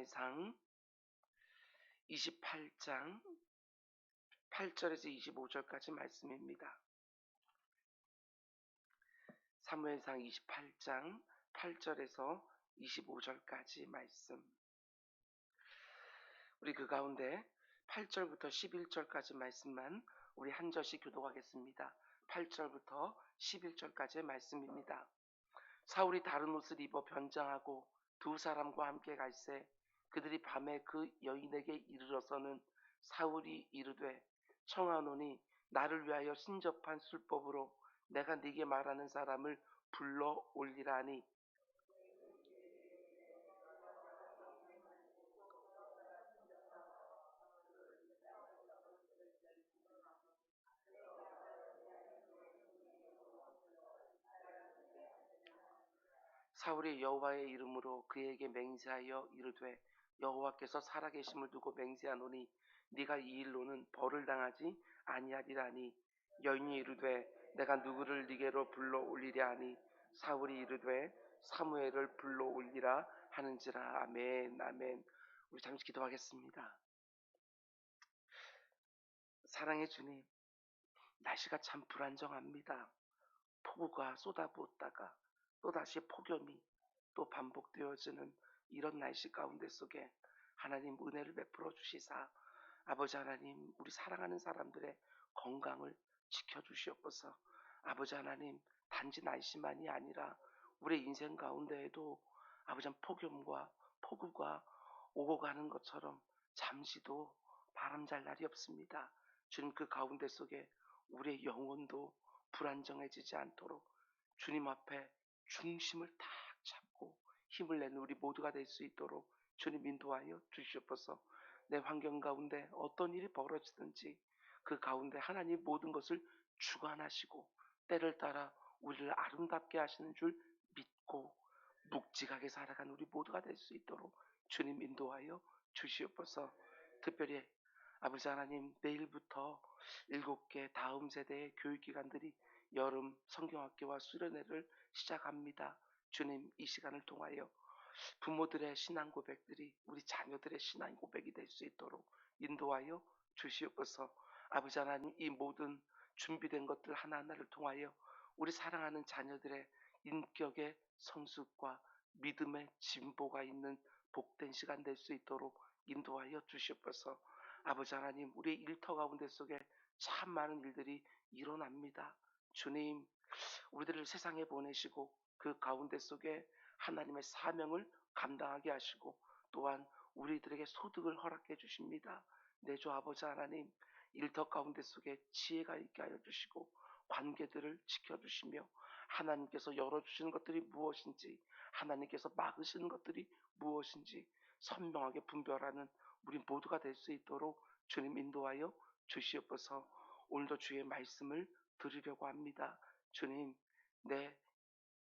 사무엘상 28장 8절에서 25절까지 말씀입니다. 사무엘상 28장 8절에서 25절까지 말씀. 우리 그 가운데 8절부터 11절까지 말씀만 우리 한 절씩 교독하겠습니다. 8절부터 11절까지의 말씀입니다. 사울이 다른 옷을 입어 변장하고 두 사람과 함께 갈새 그들이 밤에 그 여인에게 이르러서는 사울이 이르되 청하노니 나를 위하여 신접한 술법으로 내가 네게 말하는 사람을 불러 올리라 하니 사울이 여호와의 이름으로 그에게 맹세하여 이르되 여호와께서 살아계심을 두고 맹세하노니 네가 이 일로는 벌을 당하지 아니하리라니 여인이 이르되 내가 누구를 네게로 불러 올리랴 하니 사울이 이르되 사무엘을 불러 올리라 하는지라. 아멘 아멘. 우리 잠시 기도하겠습니다. 사랑의 주님, 날씨가 참 불안정합니다. 폭우가 쏟아부었다가 또다시 폭염이 또 반복되어지는 이런 날씨 가운데 속에 하나님 은혜를 베풀어 주시사 아버지 하나님 우리 사랑하는 사람들의 건강을 지켜주시옵소서. 아버지 하나님 단지 날씨만이 아니라 우리 인생 가운데에도 아버지 폭염과 폭우가 오고 가는 것처럼 잠시도 바람잘 날이 없습니다. 주님 그 가운데 속에 우리의 영혼도 불안정해지지 않도록 주님 앞에 중심을 딱 잡고 힘을 내는 우리 모두가 될 수 있도록 주님 인도하여 주시옵소서. 내 환경 가운데 어떤 일이 벌어지든지 그 가운데 하나님 모든 것을 주관하시고 때를 따라 우리를 아름답게 하시는 줄 믿고 묵직하게 살아간 우리 모두가 될 수 있도록 주님 인도하여 주시옵소서. 특별히 아버지 하나님 내일부터 7개 다음 세대의 교육기관들이 여름 성경학교와 수련회를 시작합니다. 주님 이 시간을 통하여 부모들의 신앙 고백들이 우리 자녀들의 신앙 고백이 될 수 있도록 인도하여 주시옵소서. 아버지 하나님 이 모든 준비된 것들 하나하나를 통하여 우리 사랑하는 자녀들의 인격의 성숙과 믿음의 진보가 있는 복된 시간 될 수 있도록 인도하여 주시옵소서. 아버지 하나님 우리 일터 가운데 속에 참 많은 일들이 일어납니다. 주님 우리들을 세상에 보내시고 그 가운데 속에 하나님의 사명을 감당하게 하시고 또한 우리들에게 소득을 허락해 주십니다. 내 주 아버지 하나님 일터 가운데 속에 지혜가 있게 하여 주시고 관계들을 지켜주시며 하나님께서 열어주시는 것들이 무엇인지 하나님께서 막으시는 것들이 무엇인지 선명하게 분별하는 우리 모두가 될 수 있도록 주님 인도하여 주시옵소서. 오늘도 주의 말씀을 들으려고 합니다. 주님 내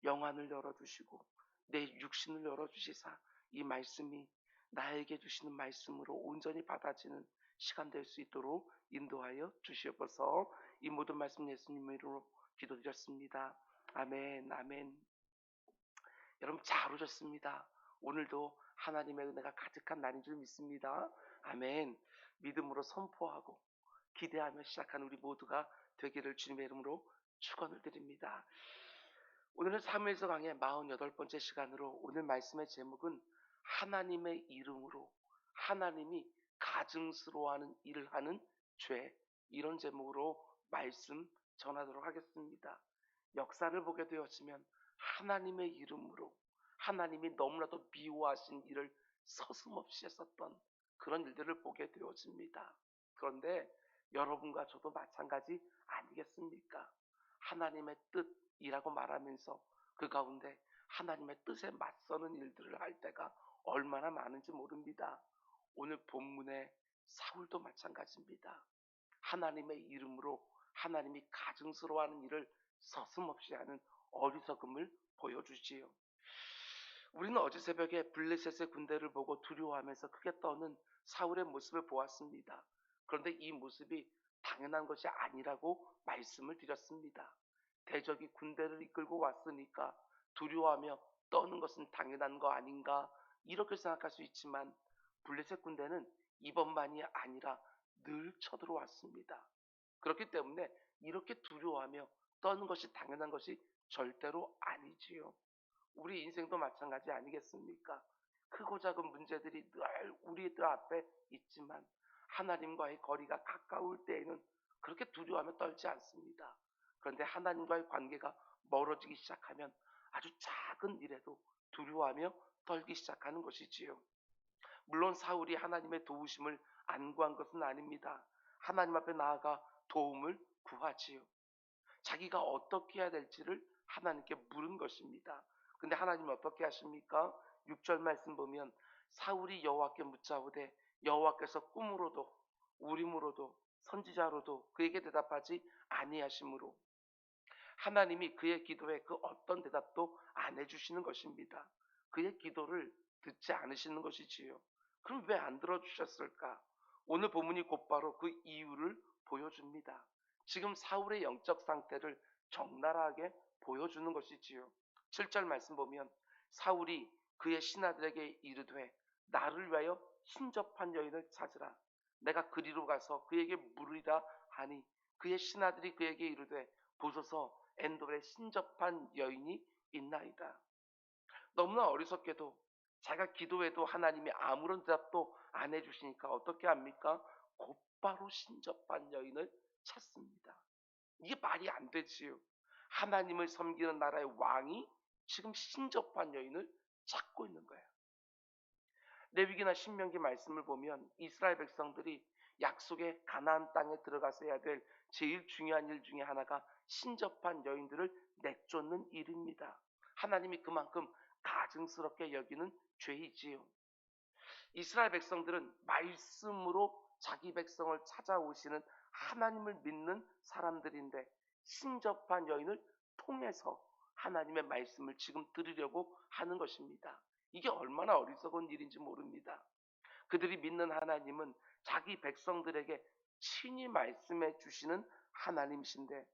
영안을 열어주시고 내 육신을 열어주시사 이 말씀이 나에게 주시는 말씀으로 온전히 받아지는 시간 될 수 있도록 인도하여 주시옵소서. 이 모든 말씀 예수님 이름으로 기도드렸습니다. 아멘 아멘. 여러분 잘 오셨습니다. 오늘도 하나님의 은혜가 가득한 날인 줄 믿습니다. 아멘. 믿음으로 선포하고 기대하며 시작한 우리 모두가 되기를 주님의 이름으로 축원을 드립니다. 오늘은 사무엘서 강의 48번째 시간으로 오늘 말씀의 제목은 하나님의 이름으로 하나님이 가증스러워하는 일을 하는 죄, 이런 제목으로 말씀 전하도록 하겠습니다. 역사를 보게 되었으면 하나님의 이름으로 하나님이 너무나도 미워하신 일을 서슴없이 했었던 그런 일들을 보게 되어집니다. 그런데 여러분과 저도 마찬가지 아니겠습니까? 하나님의 뜻이라고 말하면서 그 가운데 하나님의 뜻에 맞서는 일들을 할 때가 얼마나 많은지 모릅니다. 오늘 본문의 사울도 마찬가지입니다. 하나님의 이름으로 하나님이 가증스러워하는 일을 서슴없이 하는 어리석음을 보여주지요. 우리는 어제 새벽에 블레셋의 군대를 보고 두려워하면서 크게 떠는 사울의 모습을 보았습니다. 그런데 이 모습이 당연한 것이 아니라고 말씀을 드렸습니다. 대적이 군대를 이끌고 왔으니까 두려워하며 떠는 것은 당연한 거 아닌가 이렇게 생각할 수 있지만 블레셋 군대는 이번만이 아니라 늘 쳐들어왔습니다. 그렇기 때문에 이렇게 두려워하며 떠는 것이 당연한 것이 절대로 아니지요. 우리 인생도 마찬가지 아니겠습니까? 크고 작은 문제들이 늘 우리들 앞에 있지만 하나님과의 거리가 가까울 때에는 그렇게 두려워하며 떨지 않습니다. 그런데 하나님과의 관계가 멀어지기 시작하면 아주 작은 일에도 두려워하며 떨기 시작하는 것이지요. 물론 사울이 하나님의 도우심을 안 구한 것은 아닙니다. 하나님 앞에 나아가 도움을 구하지요. 자기가 어떻게 해야 될지를 하나님께 물은 것입니다. 근데 하나님은 어떻게 하십니까? 6절 말씀 보면 사울이 여호와께 묻자오되 여호와께서 꿈으로도 우림으로도 선지자로도 그에게 대답하지 아니하시므로 하나님이 그의 기도에 그 어떤 대답도 안 해주시는 것입니다. 그의 기도를 듣지 않으시는 것이지요. 그럼 왜 안 들어주셨을까? 오늘 본문이 곧바로 그 이유를 보여줍니다. 지금 사울의 영적 상태를 적나라하게 보여주는 것이지요. 7절 말씀 보면 사울이 그의 신하들에게 이르되 나를 위하여 신접한 여인을 찾으라. 내가 그리로 가서 그에게 물으리라 하니 그의 신하들이 그에게 이르되 보소서 엔돌에 신접한 여인이 있나이다. 너무나 어리석게도 자기가 기도해도 하나님이 아무런 대답도 안 해주시니까 어떻게 합니까? 곧바로 신접한 여인을 찾습니다. 이게 말이 안 되지요. 하나님을 섬기는 나라의 왕이 지금 신접한 여인을 찾고 있는 거예요. 레위기나 신명기 말씀을 보면 이스라엘 백성들이 약속의 가나안 땅에 들어가서 해야 될 제일 중요한 일 중에 하나가 신접한 여인들을 내쫓는 일입니다. 하나님이 그만큼 가증스럽게 여기는 죄이지요. 이스라엘 백성들은 말씀으로 자기 백성을 찾아오시는 하나님을 믿는 사람들인데 신접한 여인을 통해서 하나님의 말씀을 지금 들으려고 하는 것입니다. 이게 얼마나 어리석은 일인지 모릅니다. 그들이 믿는 하나님은 자기 백성들에게 친히 말씀해 주시는 하나님이신데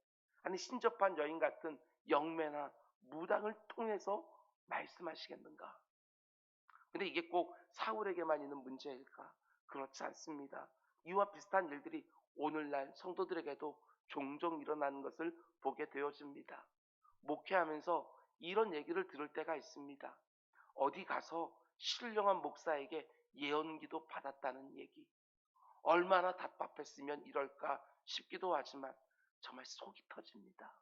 아니 신접한 여인 같은 영매나 무당을 통해서 말씀하시겠는가? 근데 이게 꼭 사울에게만 있는 문제일까? 그렇지 않습니다. 이와 비슷한 일들이 오늘날 성도들에게도 종종 일어나는 것을 보게 되어집니다. 목회하면서 이런 얘기를 들을 때가 있습니다. 어디 가서 신령한 목사에게 예언기도 받았다는 얘기. 얼마나 답답했으면 이럴까 싶기도 하지만 정말 속이 터집니다.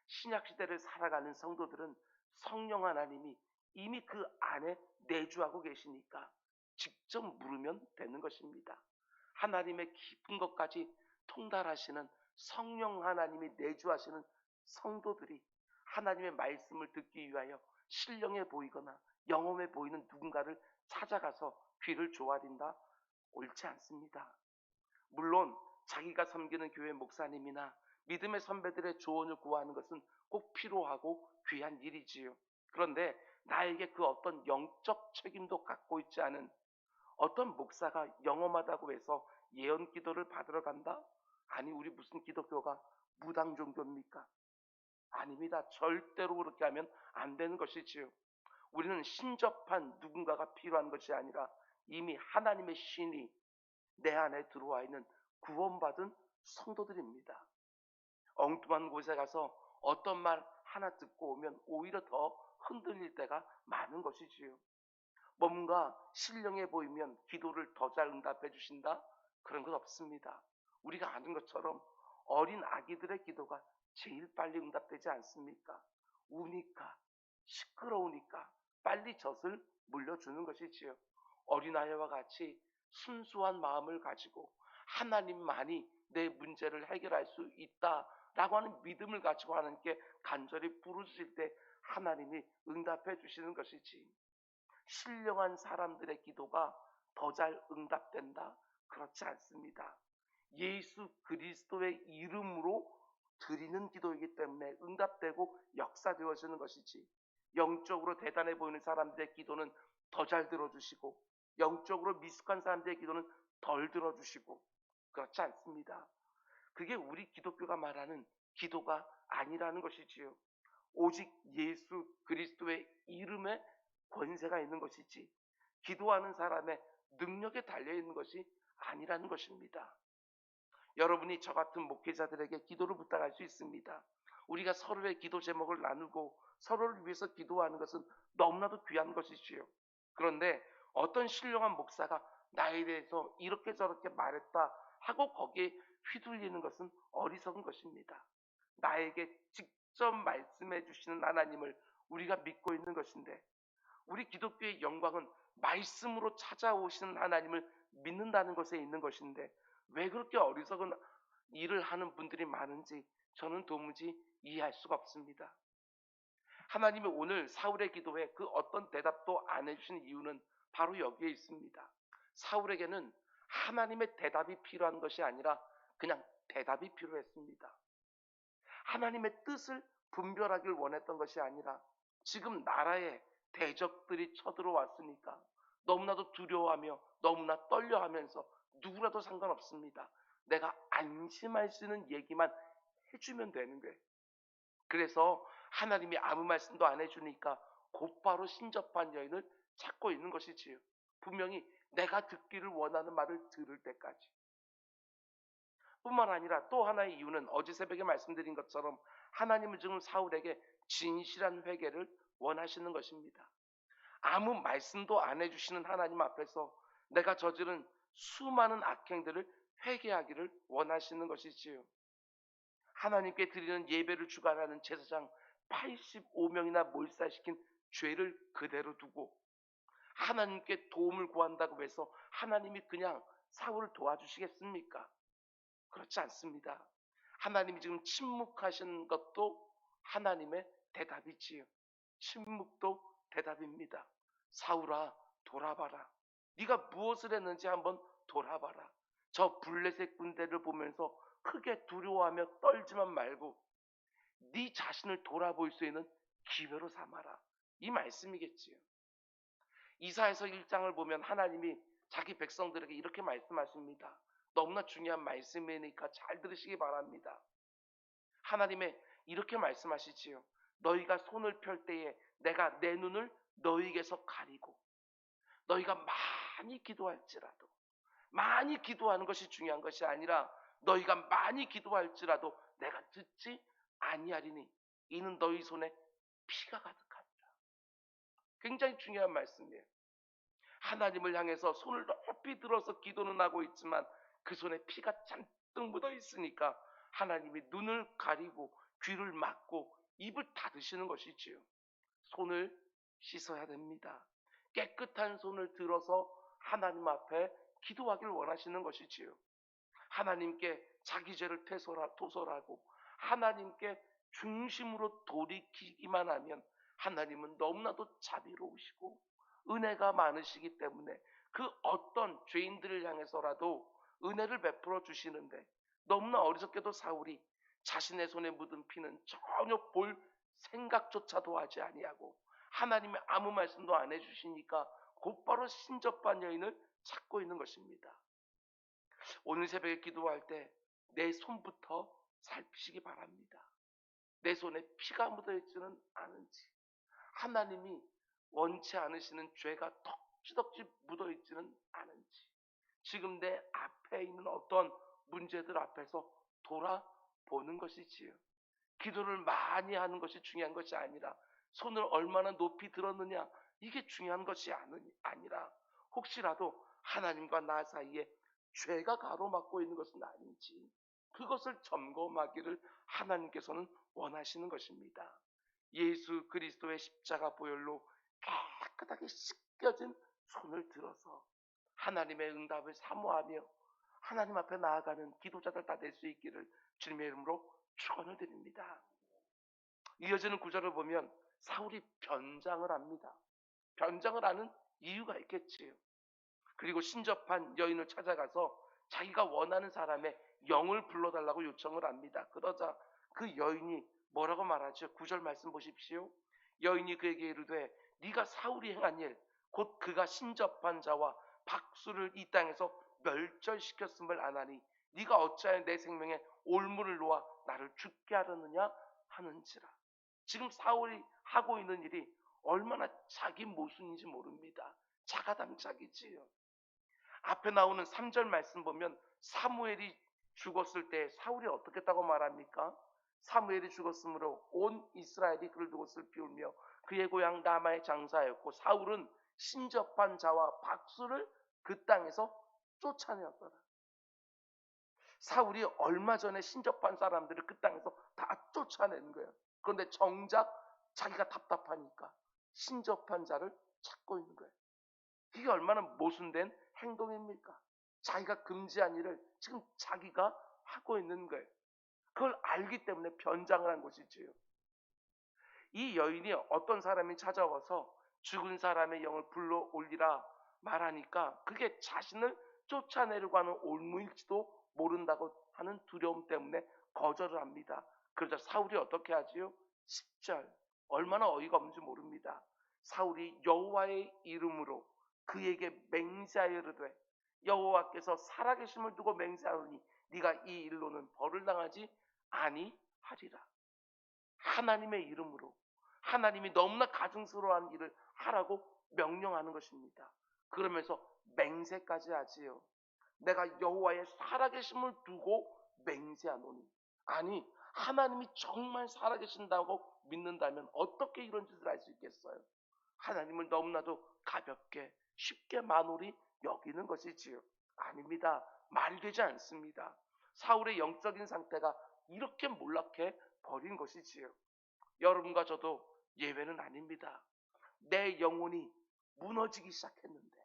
신약시대를 살아가는 성도들은 성령 하나님이 이미 그 안에 내주하고 계시니까 직접 물으면 되는 것입니다. 하나님의 깊은 것까지 통달하시는 성령 하나님이 내주하시는 성도들이 하나님의 말씀을 듣기 위하여 신령해 보이거나 영험해 보이는 누군가를 찾아가서 귀를 조아린다? 옳지 않습니다. 물론 자기가 섬기는 교회 목사님이나 믿음의 선배들의 조언을 구하는 것은 꼭 필요하고 귀한 일이지요. 그런데 나에게 그 어떤 영적 책임도 갖고 있지 않은 어떤 목사가 영험하다고 해서 예언 기도를 받으러 간다? 아니 우리 무슨 기독교가 무당 종교입니까? 아닙니다. 절대로 그렇게 하면 안 되는 것이지요. 우리는 신접한 누군가가 필요한 것이 아니라 이미 하나님의 신이 내 안에 들어와 있는 구원받은 성도들입니다. 엉뚱한 곳에 가서 어떤 말 하나 듣고 오면 오히려 더 흔들릴 때가 많은 것이지요. 뭔가 신령해 보이면 기도를 더 잘 응답해 주신다? 그런 건 없습니다. 우리가 아는 것처럼 어린 아기들의 기도가 제일 빨리 응답되지 않습니까? 우니까, 시끄러우니까 빨리 젖을 물려주는 것이지요. 어린아이와 같이 순수한 마음을 가지고 하나님만이 내 문제를 해결할 수 있다라고 하는 믿음을 가지고 하나님께 간절히 부르실 때 하나님이 응답해 주시는 것이지. 신령한 사람들의 기도가 더 잘 응답된다? 그렇지 않습니다. 예수 그리스도의 이름으로 드리는 기도이기 때문에 응답되고 역사되어지는 것이지, 영적으로 대단해 보이는 사람들의 기도는 더 잘 들어주시고 영적으로 미숙한 사람들의 기도는 덜 들어주시고 그렇지 않습니다. 그게 우리 기독교가 말하는 기도가 아니라는 것이지요. 오직 예수 그리스도의 이름에 권세가 있는 것이지 기도하는 사람의 능력에 달려있는 것이 아니라는 것입니다. 여러분이 저 같은 목회자들에게 기도를 부탁할 수 있습니다. 우리가 서로의 기도 제목을 나누고 서로를 위해서 기도하는 것은 너무나도 귀한 것이지요. 그런데 어떤 신령한 목사가 나에 대해서 이렇게 저렇게 말했다 하고 거기에 휘둘리는 것은 어리석은 것입니다. 나에게 직접 말씀해 주시는 하나님을 우리가 믿고 있는 것인데, 우리 기독교의 영광은 말씀으로 찾아오시는 하나님을 믿는다는 것에 있는 것인데, 왜 그렇게 어리석은 일을 하는 분들이 많은지 저는 도무지 이해할 수가 없습니다. 하나님이 오늘 사울의 기도에 그 어떤 대답도 안 해주신 이유는 바로 여기에 있습니다. 사울에게는 하나님의 대답이 필요한 것이 아니라 그냥 대답이 필요했습니다. 하나님의 뜻을 분별하길 원했던 것이 아니라 지금 나라에 대적들이 쳐들어왔으니까 너무나도 두려워하며 너무나 떨려하면서 누구라도 상관없습니다. 내가 안심할 수 있는 얘기만 해주면 되는 거예요. 그래서 하나님이 아무 말씀도 안 해주니까 곧바로 신접한 여인을 찾고 있는 것이지요. 분명히 내가 듣기를 원하는 말을 들을 때까지. 뿐만 아니라 또 하나의 이유는 어제 새벽에 말씀드린 것처럼 하나님은 지금 사울에게 진실한 회개를 원하시는 것입니다. 아무 말씀도 안 해주시는 하나님 앞에서 내가 저지른 수많은 악행들을 회개하기를 원하시는 것이지요. 하나님께 드리는 예배를 주관하는 제사장 85명이나 몰살시킨 죄를 그대로 두고 하나님께 도움을 구한다고 해서 하나님이 그냥 사울을 도와주시겠습니까? 그렇지 않습니다. 하나님이 지금 침묵하신 것도 하나님의 대답이지요. 침묵도 대답입니다. 사울아, 돌아봐라. 네가 무엇을 했는지 한번 돌아봐라. 저 블레셋 군대를 보면서 크게 두려워하며 떨지만 말고 네 자신을 돌아볼 수 있는 기회로 삼아라. 이 말씀이겠지요. 이사야서 1장을 보면 하나님이 자기 백성들에게 이렇게 말씀하십니다. 너무나 중요한 말씀이니까 잘 들으시기 바랍니다. 하나님의 이렇게 말씀하시지요. 너희가 손을 펼 때에 내가 내 눈을 너희에게서 가리고, 너희가 많이 기도할지라도, 많이 기도하는 것이 중요한 것이 아니라 너희가 많이 기도할지라도 내가 듣지 아니하리니 이는 너희 손에 피가 가득하니라. 굉장히 중요한 말씀이에요. 하나님을 향해서 손을 높이 들어서 기도는 하고 있지만 그 손에 피가 잔뜩 묻어 있으니까 하나님이 눈을 가리고 귀를 막고 입을 닫으시는 것이지요. 손을 씻어야 됩니다. 깨끗한 손을 들어서 하나님 앞에 기도하길 원하시는 것이지요. 하나님께 자기 죄를 토설하고 하나님께 중심으로 돌이키기만 하면 하나님은 너무나도 자비로우시고 은혜가 많으시기 때문에 그 어떤 죄인들을 향해서라도 은혜를 베풀어 주시는데, 너무나 어리석게도 사울이 자신의 손에 묻은 피는 전혀 볼 생각조차도 하지 아니하고 하나님이 아무 말씀도 안 해주시니까 곧바로 신접한 여인을 찾고 있는 것입니다. 오늘 새벽에 기도할 때 내 손부터 살피시기 바랍니다. 내 손에 피가 묻어있지는 않은지, 하나님이 원치 않으시는 죄가 덕지덕지 묻어있지는 않은지, 지금 내 앞에 있는 어떤 문제들 앞에서 돌아보는 것이지요. 기도를 많이 하는 것이 중요한 것이 아니라 손을 얼마나 높이 들었느냐, 이게 중요한 것이 아니라 혹시라도 하나님과 나 사이에 죄가 가로막고 있는 것은 아닌지 그것을 점검하기를 하나님께서는 원하시는 것입니다. 예수 그리스도의 십자가 보혈로 깨끗하게 씻겨진 손을 들어서 하나님의 응답을 사모하며 하나님 앞에 나아가는 기도자들 다 될 수 있기를 주님의 이름으로 축원을 드립니다. 이어지는 구절을 보면 사울이 변장을 합니다. 변장을 하는 이유가 있겠지요. 그리고 신접한 여인을 찾아가서 자기가 원하는 사람의 영을 불러달라고 요청을 합니다. 그러자 그 여인이 뭐라고 말하죠? 9절 말씀 보십시오. 여인이 그에게 이르되 네가 사울이 행한 일, 곧 그가 신접한 자와 박수를 이 땅에서 멸절시켰음을 아나니 네가 어찌하여 내 생명에 올무를 놓아 나를 죽게 하려느냐 하는지라. 지금 사울이 하고 있는 일이 얼마나 자기 모순인지 모릅니다. 자가당착이지요. 앞에 나오는 3절 말씀 보면 사무엘이 죽었을 때 사울이 어떻게 했다고 말합니까? 사무엘이 죽었으므로 온 이스라엘이 그를 두고 슬피 울며 그의 고향 라마에 장사하였고 사울은 신접한 자와 박수를 그 땅에서 쫓아내었더라. 사울이 얼마 전에 신접한 사람들을 그 땅에서 다 쫓아내는 거예요. 그런데 정작 자기가 답답하니까 신접한 자를 찾고 있는 거예요. 이게 얼마나 모순된 행동입니까? 자기가 금지한 일을 지금 자기가 하고 있는 거예요. 그걸 알기 때문에 변장을 한 것이지요. 이 여인이 어떤 사람이 찾아와서 죽은 사람의 영을 불러 올리라 말하니까 그게 자신을 쫓아내려고 하는 올무일지도 모른다고 하는 두려움 때문에 거절을 합니다. 그러자 사울이 어떻게 하지요? 10절. 얼마나 어이가 없는지 모릅니다. 사울이 여호와의 이름으로 그에게 맹세하여 이르되 여호와께서 살아계심을 두고 맹세하노니 네가 이 일로는 벌을 당하지 아니하리라. 하나님의 이름으로 하나님이 너무나 가증스러워하는 일을 하라고 명령하는 것입니다. 그러면서 맹세까지 하지요. 내가 여호와의 살아계심을 두고 맹세하노니. 아니, 하나님이 정말 살아계신다고 믿는다면 어떻게 이런 짓을 할 수 있겠어요? 하나님을 너무나도 가볍게 쉽게 만홀히 여기는 것이지요. 아닙니다. 말되지 않습니다. 사울의 영적인 상태가 이렇게 몰락해 버린 것이지요. 여러분과 저도 예외는 아닙니다. 내 영혼이 무너지기 시작했는데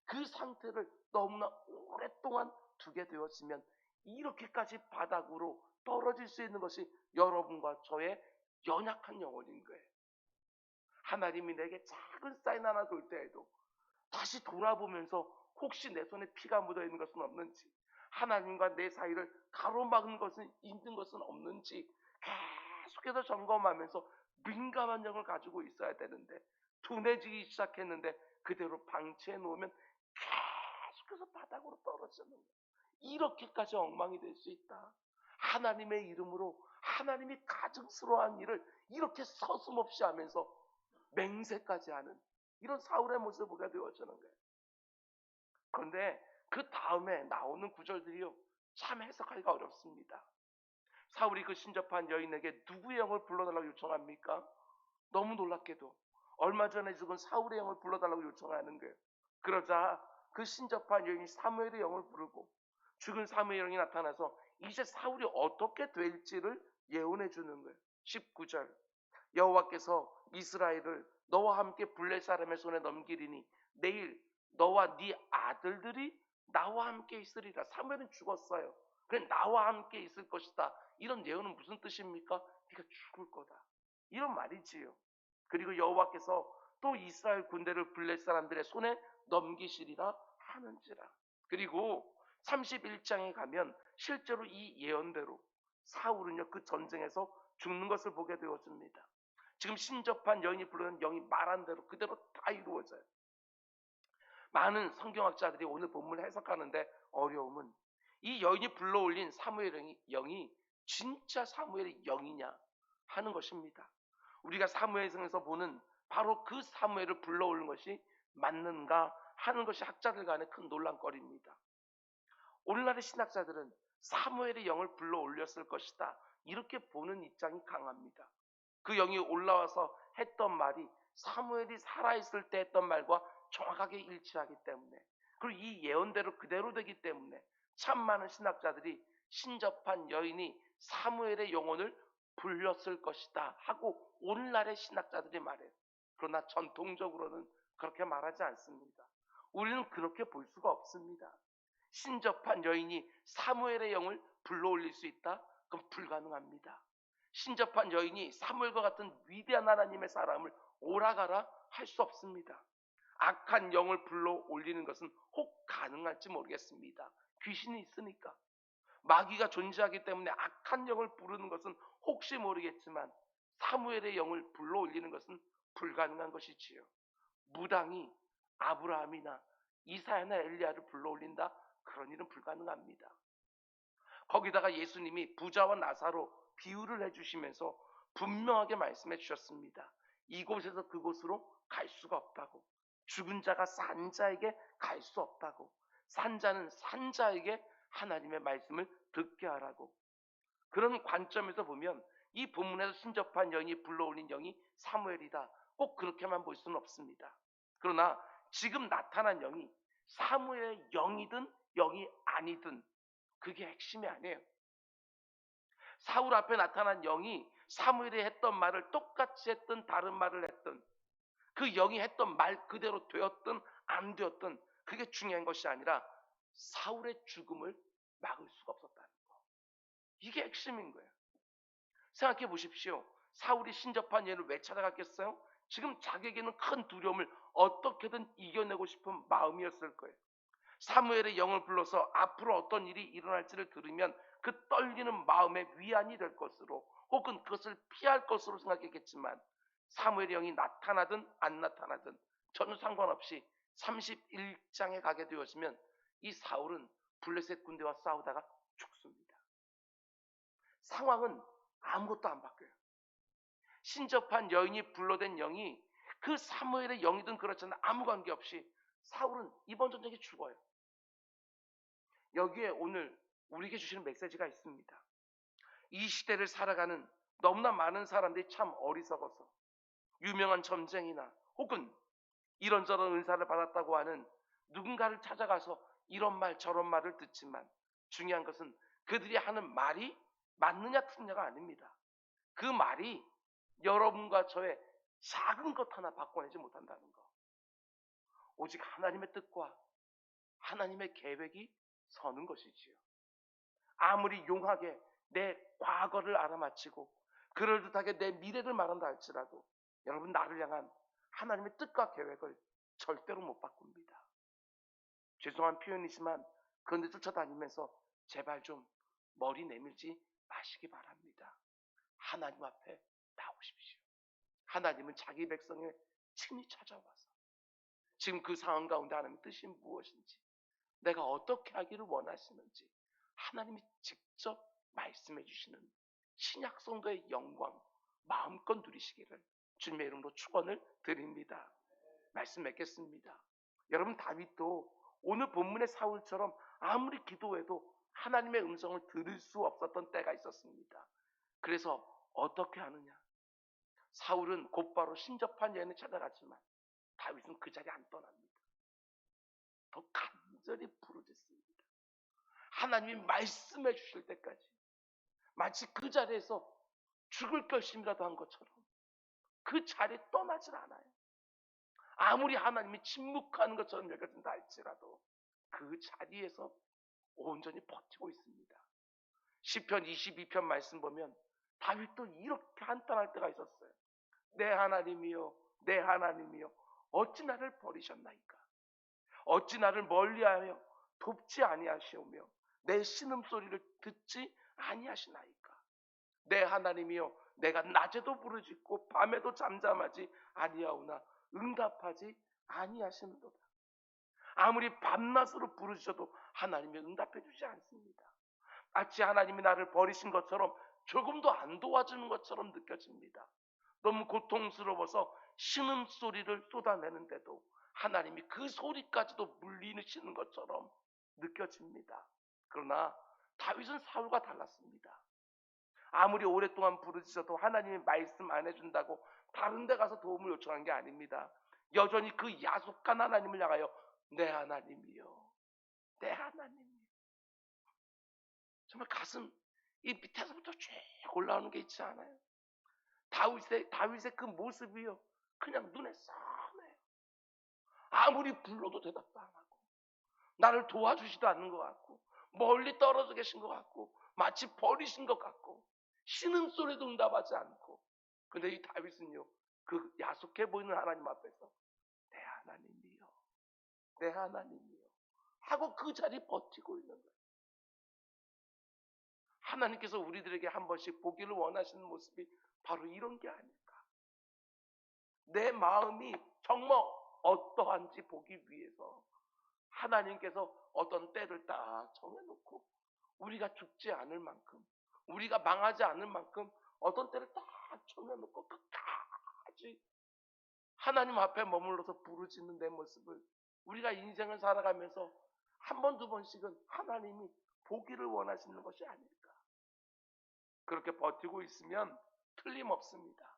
그 상태를 너무나 오랫동안 두게 되었으면 이렇게까지 바닥으로 떨어질 수 있는 것이 여러분과 저의 연약한 영혼인 거예요. 하나님이 내게 작은 사인 하나 줄 때에도 다시 돌아보면서 혹시 내 손에 피가 묻어 있는 것은 없는지, 하나님과 내 사이를 가로막은 것은 있는 것은 없는지 계속해서 점검하면서 민감한 영을 가지고 있어야 되는데, 둔해지기 시작했는데 그대로 방치해 놓으면 계속해서 바닥으로 떨어지는 거예요. 이렇게까지 엉망이 될 수 있다. 하나님의 이름으로 하나님이 가증스러워한 일을 이렇게 서슴없이 하면서 맹세까지 하는 이런 사울의 모습을 보게 되어지는 거예요. 그런데 그 다음에 나오는 구절들이요, 참 해석하기가 어렵습니다. 사울이 그 신접한 여인에게 누구의 영을 불러달라고 요청합니까? 너무 놀랍게도 얼마 전에 죽은 사울의 영을 불러달라고 요청하는 거예요. 그러자 그 신접한 여인이 사무엘의 영을 부르고 죽은 사무엘의 영이 나타나서 이제 사울이 어떻게 될지를 예언해 주는 거예요. 19절. 여호와께서 이스라엘을 너와 함께 블레 사람의 손에 넘기리니 내일 너와 네 아들들이 나와 함께 있으리라. 사무엘은 죽었어요. 그래 나와 함께 있을 것이다. 이런 예언은 무슨 뜻입니까? 네가 죽을 거다. 이런 말이지요. 그리고 여호와께서 또 이스라엘 군대를 블레 사람들의 손에 넘기시리라 하는지라. 그리고 31장에 가면 실제로 이 예언대로 사울은요 그 전쟁에서 죽는 것을 보게 되었습니다. 지금 신접한 여인이 부르는 영이 말한 대로 그대로 다 이루어져요. 많은 성경학자들이 오늘 본문을 해석하는데 어려움은 이 여인이 불러올린 사무엘의 영이 진짜 사무엘의 영이냐 하는 것입니다. 우리가 사무엘상에서 보는 바로 그 사무엘을 불러올린 것이 맞는가 하는 것이 학자들 간의 큰 논란거리입니다. 오늘날의 신학자들은 사무엘의 영을 불러올렸을 것이다 이렇게 보는 입장이 강합니다. 그 영이 올라와서 했던 말이 사무엘이 살아있을 때 했던 말과 정확하게 일치하기 때문에, 그리고 이 예언대로 그대로 되기 때문에 참 많은 신학자들이 신접한 여인이 사무엘의 영혼을 불렸을 것이다 하고 오늘날의 신학자들이 말해요. 그러나 전통적으로는 그렇게 말하지 않습니다. 우리는 그렇게 볼 수가 없습니다. 신접한 여인이 사무엘의 영을 불러올릴 수 있다? 그건 불가능합니다. 신접한 여인이 사무엘과 같은 위대한 하나님의 사람을 오라가라 할 수 없습니다. 악한 영을 불러 올리는 것은 혹 가능할지 모르겠습니다. 귀신이 있으니까. 마귀가 존재하기 때문에 악한 영을 부르는 것은 혹시 모르겠지만 사무엘의 영을 불러 올리는 것은 불가능한 것이지요. 무당이 아브라함이나 이사야나 엘리야를 불러 올린다? 그런 일은 불가능합니다. 거기다가 예수님이 부자와 나사로 비유를 해주시면서 분명하게 말씀해 주셨습니다. 이곳에서 그곳으로 갈 수가 없다고. 죽은 자가 산 자에게 갈 수 없다고. 산 자는 산 자에게 하나님의 말씀을 듣게 하라고. 그런 관점에서 보면 이 본문에서 신접한 여인이 불러올린 영이 사무엘이다. 꼭 그렇게만 볼 수는 없습니다. 그러나 지금 나타난 영이 사무엘의 영이든 영이 아니든 그게 핵심이 아니에요. 사울 앞에 나타난 영이 사무엘이 했던 말을 똑같이 했든 다른 말을 했든 그 영이 했던 말 그대로 되었든 안 되었든 그게 중요한 것이 아니라 사울의 죽음을 막을 수가 없었다는 거. 이게 핵심인 거예요. 생각해 보십시오. 사울이 신접한 얘를 왜 찾아갔겠어요? 지금 자기에게는 큰 두려움을 어떻게든 이겨내고 싶은 마음이었을 거예요. 사무엘의 영을 불러서 앞으로 어떤 일이 일어날지를 들으면 그 떨리는 마음에 위안이 될 것으로 혹은 그것을 피할 것으로 생각했겠지만 사무엘의 영이 나타나든 안 나타나든 전혀 상관없이 31장에 가게 되었으면 이 사울은 블레셋 군대와 싸우다가 죽습니다. 상황은 아무것도 안 바뀌어요. 신접한 여인이 불러댄 영이 그 사무엘의 영이든 그렇잖아요. 아무 관계없이 사울은 이번 전쟁에 죽어요. 여기에 오늘 우리에게 주시는 메시지가 있습니다. 이 시대를 살아가는 너무나 많은 사람들이 참 어리석어서 유명한 점쟁이나 혹은 이런저런 은사를 받았다고 하는 누군가를 찾아가서 이런 말 저런 말을 듣지만 중요한 것은 그들이 하는 말이 맞느냐 틀느냐가 아닙니다. 그 말이 여러분과 저의 작은 것 하나 바꿔내지 못한다는 거. 오직 하나님의 뜻과 하나님의 계획이 서는 것이지요. 아무리 용하게 내 과거를 알아맞히고 그럴듯하게 내 미래를 말한다 할지라도 여러분 나를 향한 하나님의 뜻과 계획을 절대로 못 바꿉니다. 죄송한 표현이지만 그런데 쫓아다니면서 제발 좀 머리 내밀지 마시기 바랍니다. 하나님 앞에 나오십시오. 하나님은 자기 백성에 친히 찾아와서 지금 그 상황 가운데 하나님의 뜻이 무엇인지 내가 어떻게 하기를 원하시는지 하나님이 직접 말씀해 주시는 신약 성도의 영광 마음껏 누리시기를 주님의 이름으로 축원을 드립니다. 말씀 맺겠습니다. 여러분 다윗도 오늘 본문의 사울처럼 아무리 기도해도 하나님의 음성을 들을 수 없었던 때가 있었습니다. 그래서 어떻게 하느냐? 사울은 곧바로 신접한 여인을 찾아갔지만 다윗은 그 자리에 안 떠납니다. 더 간절히 부르짖습니다. 하나님이 말씀해 주실 때까지 마치 그 자리에서 죽을 결심이라도 한 것처럼 그 자리에 떠나질 않아요. 아무리 하나님이 침묵하는 것처럼 여겨진다 할지라도 그 자리에서 온전히 버티고 있습니다. 시편 22편 말씀 보면 다윗도 이렇게 한탄할 때가 있었어요. 내 하나님이여 내 하나님이여 어찌 나를 버리셨나이까. 어찌 나를 멀리하며 돕지 아니하시오며 내 신음소리를 듣지 아니하시나이까. 내 하나님이여 내가 낮에도 부르짖고 밤에도 잠잠하지 아니하오나 응답하지 아니하시는도다. 아무리 밤낮으로 부르짖어도 하나님이 응답해 주지 않습니다. 마치 하나님이 나를 버리신 것처럼 조금도 안 도와주는 것처럼 느껴집니다. 너무 고통스러워서 신음소리를 쏟아내는데도 하나님이 그 소리까지도 물리시는 것처럼 느껴집니다. 그러나 다윗은 사울과 달랐습니다. 아무리 오랫동안 부르짖어도 하나님이 말씀 안 해준다고 다른 데 가서 도움을 요청한 게 아닙니다. 여전히 그 야속한 하나님을 향하여 내 하나님이요 내 하나님이요. 정말 가슴 이 밑에서부터 쭉 올라오는 게 있지 않아요? 다윗의 그 모습이요 그냥 눈에 뻔해요. 아무리 불러도 대답도 안 하고 나를 도와주지도 않는 것 같고 멀리 떨어져 계신 것 같고 마치 버리신 것 같고 신음소리도 응답하지 않고 근데 이 다윗은요 그 야속해 보이는 하나님 앞에서 내 하나님이요 내 하나님이요 하고 그 자리 버티고 있는 거예요. 하나님께서 우리들에게 한 번씩 보기를 원하시는 모습이 바로 이런 게 아닐까. 내 마음이 정말 어떠한지 보기 위해서 하나님께서 어떤 때를 딱 정해놓고 우리가 죽지 않을 만큼 우리가 망하지 않을 만큼 어떤 때를 딱 정해놓고 끝까지 하나님 앞에 머물러서 부르짖는 내 모습을 우리가 인생을 살아가면서 한 번, 두 번씩은 하나님이 보기를 원하시는 것이 아닐까. 그렇게 버티고 있으면 틀림없습니다.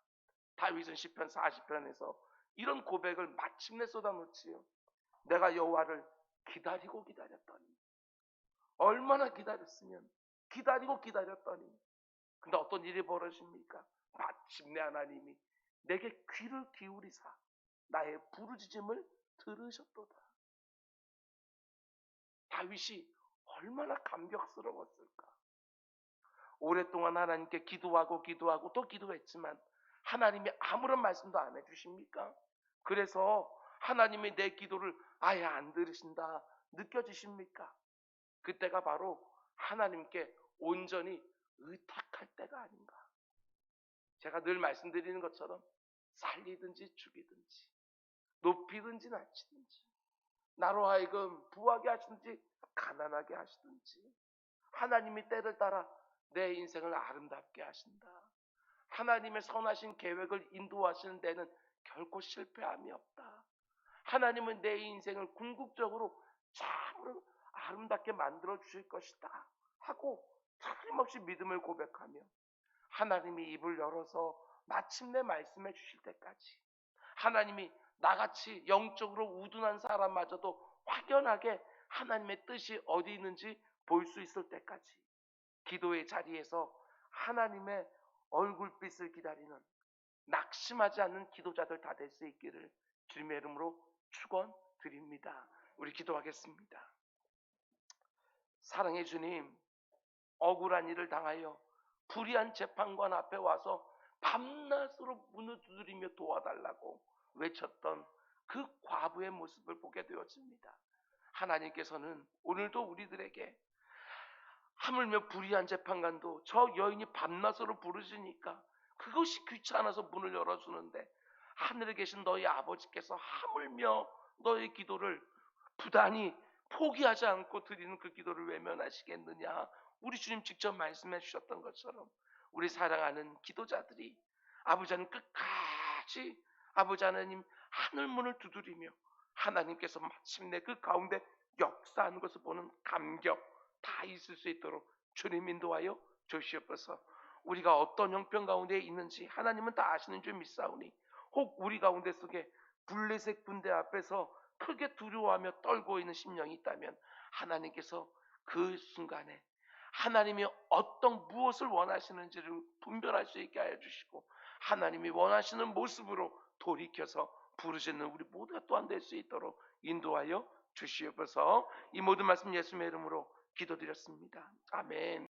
다윗은 시편 40편에서 이런 고백을 마침내 쏟아놓지요. 내가 여호와를 기다리고 기다렸더니, 얼마나 기다렸으면 기다리고 기다렸더니, 근데 어떤 일이 벌어집니까? 마침내 하나님이 내게 귀를 기울이사 나의 부르짖음을 들으셨도다. 다윗이 얼마나 감격스러웠을까. 오랫동안 하나님께 기도하고 또 기도했지만 하나님이 아무런 말씀도 안 해주십니까? 그래서 하나님이 내 기도를 아예 안 들으신다 느껴지십니까? 그때가 바로 하나님께 온전히 의탁할 때가 아닌가. 제가 늘 말씀드리는 것처럼 살리든지 죽이든지 높이든지 낮추든지 나로 하여금 부하게 하시든지 가난하게 하시든지 하나님이 때를 따라 내 인생을 아름답게 하신다. 하나님의 선하신 계획을 인도하시는 데는 결코 실패함이 없다. 하나님은 내 인생을 궁극적으로 참으로 아름답게 만들어 주실 것이다 하고 틀림없이 믿음을 고백하며 하나님이 입을 열어서 마침내 말씀해 주실 때까지, 하나님이 나같이 영적으로 우둔한 사람마저도 확연하게 하나님의 뜻이 어디 있는지 볼 수 있을 때까지 기도의 자리에서 하나님의 얼굴빛을 기다리는 낙심하지 않는 기도자들 다 될 수 있기를 주님의 이름으로 축원드립니다. 우리 기도하겠습니다. 사랑의 주님, 억울한 일을 당하여 불의한 재판관 앞에 와서 밤낮으로 문을 두드리며 도와달라고 외쳤던 그 과부의 모습을 보게 되어집니다. 하나님께서는 오늘도 우리들에게 하물며 불의한 재판관도 저 여인이 밤낮으로 부르짖으니까 그것이 귀찮아서 문을 열어주는데 하늘에 계신 너희 아버지께서 하물며 너희 기도를 부단히 포기하지 않고 드리는 그 기도를 외면하시겠느냐. 우리 주님 직접 말씀해 주셨던 것처럼 우리 사랑하는 기도자들이 아버지 하나님 끝까지 아버지 하나님 하늘문을 두드리며 하나님께서 마침내 그 가운데 역사하는 것을 보는 감격 다 있을 수 있도록 주님 인도하여 주시옵소서. 우리가 어떤 형편 가운데 있는지 하나님은 다 아시는 줄 믿사오니 혹 우리 가운데 속에 블레셋 군대 앞에서 크게 두려워하며 떨고 있는 심령이 있다면 하나님께서 그 순간에 하나님이 어떤 무엇을 원하시는지를 분별할 수 있게 하여 주시고 하나님이 원하시는 모습으로 돌이켜서 부르짖는 우리 모두가 또한 될 수 있도록 인도하여 주시옵소서. 이 모든 말씀 예수님의 이름으로 기도드렸습니다. 아멘.